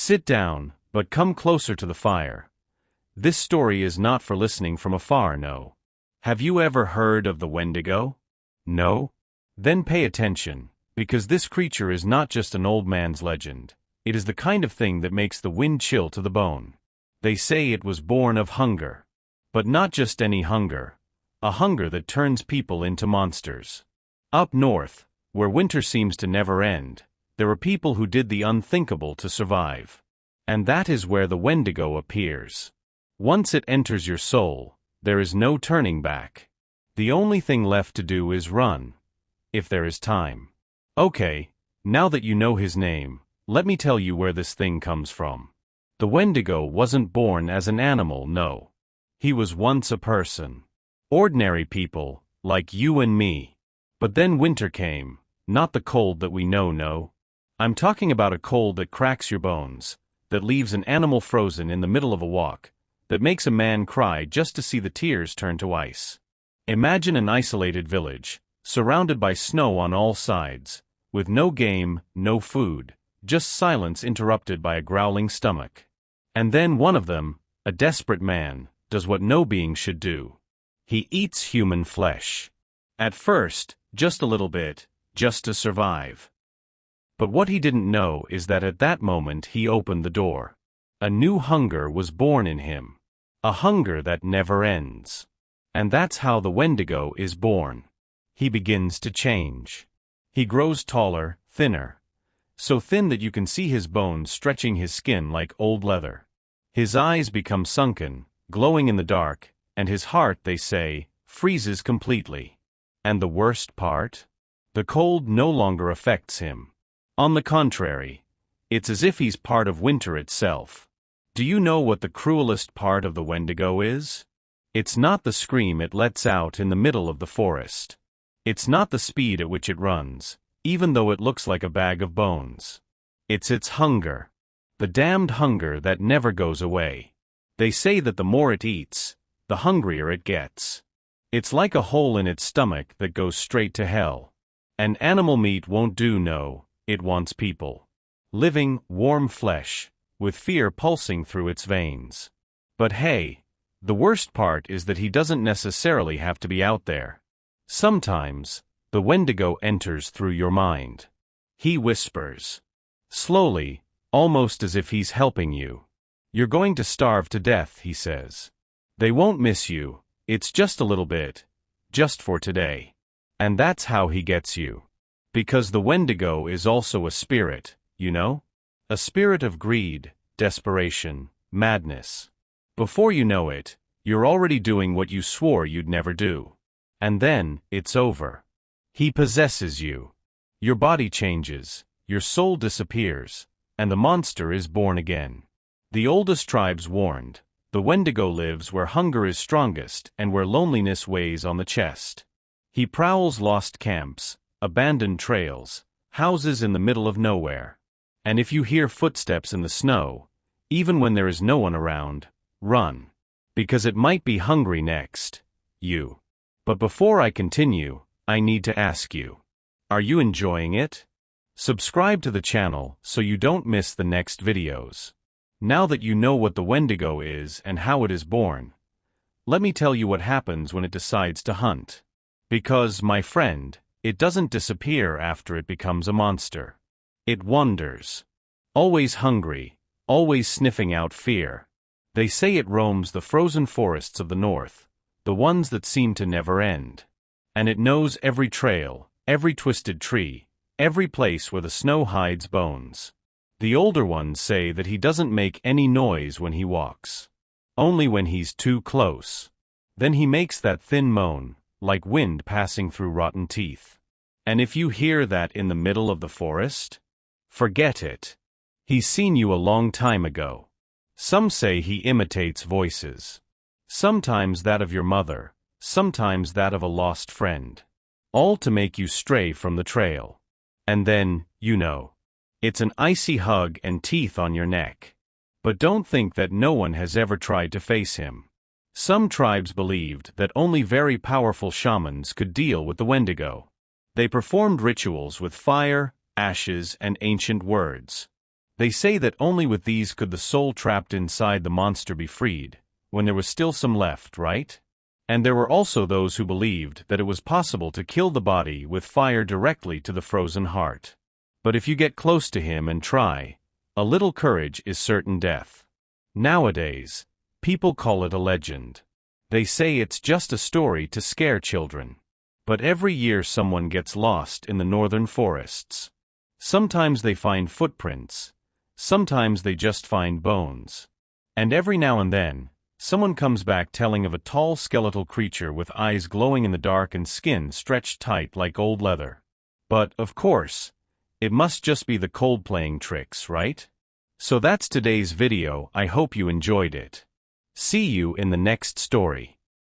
Sit down, but come closer to the fire. This story is not for listening from afar, no. Have you ever heard of the Wendigo? No? Then pay attention, because this creature is not just an old man's legend. It is the kind of thing that makes the wind chill to the bone. They say it was born of hunger. But not just any hunger. A hunger that turns people into monsters. Up north, where winter seems to never end, there are people who did the unthinkable to survive. And that is where the Wendigo appears. Once it enters your soul, there is no turning back. The only thing left to do is run. If there is time. Okay, now that you know his name, let me tell you where this thing comes from. The Wendigo wasn't born as an animal, no. He was once a person. Ordinary people, like you and me. But then winter came, not the cold that we know, no. I'm talking about a cold that cracks your bones, that leaves an animal frozen in the middle of a walk, that makes a man cry just to see the tears turn to ice. Imagine an isolated village, surrounded by snow on all sides, with no game, no food, just silence interrupted by a growling stomach. And then one of them, a desperate man, does what no being should do. He eats human flesh. At first, just a little bit, just to survive. But what he didn't know is that at that moment he opened the door. A new hunger was born in him. A hunger that never ends. And that's how the Wendigo is born. He begins to change. He grows taller, thinner. So thin that you can see his bones stretching his skin like old leather. His eyes become sunken, glowing in the dark, and his heart, they say, freezes completely. And the worst part? The cold no longer affects him. On the contrary, it's as if he's part of winter itself. Do you know what the cruelest part of the Wendigo is? It's not the scream it lets out in the middle of the forest. It's not the speed at which it runs, even though it looks like a bag of bones. It's its hunger. The damned hunger that never goes away. They say that the more it eats, the hungrier it gets. It's like a hole in its stomach that goes straight to hell. And animal meat won't do, no, it wants people. Living, warm flesh, with fear pulsing through its veins. But hey, the worst part is that he doesn't necessarily have to be out there. Sometimes, the Wendigo enters through your mind. He whispers. Slowly, almost as if he's helping you. You're going to starve to death, he says. They won't miss you, it's just a little bit. Just for today. And that's how he gets you. Because the Wendigo is also a spirit, you know? A spirit of greed, desperation, madness. Before you know it, you're already doing what you swore you'd never do. And then, it's over. He possesses you. Your body changes, your soul disappears, and the monster is born again. The oldest tribes warned, the Wendigo lives where hunger is strongest and where loneliness weighs on the chest. He prowls lost camps, abandoned trails, houses in the middle of nowhere. And if you hear footsteps in the snow, even when there is no one around, run. Because it might be hungry next. You. But before I continue, I need to ask you. Are you enjoying it? Subscribe to the channel so you don't miss the next videos. Now that you know what the Wendigo is and how it is born, let me tell you what happens when it decides to hunt. Because, my friend, it doesn't disappear after it becomes a monster. It wanders. Always hungry, always sniffing out fear. They say it roams the frozen forests of the north, the ones that seem to never end. And it knows every trail, every twisted tree, every place where the snow hides bones. The older ones say that he doesn't make any noise when he walks. Only when he's too close. Then he makes that thin moan, like wind passing through rotten teeth. And if you hear that in the middle of the forest, forget it. He's seen you a long time ago. Some say he imitates voices. Sometimes that of your mother, sometimes that of a lost friend. All to make you stray from the trail. And then, you know, it's an icy hug and teeth on your neck. But don't think that no one has ever tried to face him. Some tribes believed that only very powerful shamans could deal with the Wendigo. They performed rituals with fire, ashes, and ancient words. They say that only with these could the soul trapped inside the monster be freed, when there was still some left, right? And there were also those who believed that it was possible to kill the body with fire directly to the frozen heart. But if you get close to him and try, a little courage is certain death. Nowadays, people call it a legend. They say it's just a story to scare children. But every year someone gets lost in the northern forests. Sometimes they find footprints. Sometimes they just find bones. And every now and then, someone comes back telling of a tall skeletal creature with eyes glowing in the dark and skin stretched tight like old leather. But, of course, it must just be the cold playing tricks, right? So that's today's video. I hope you enjoyed it. See you in the next story.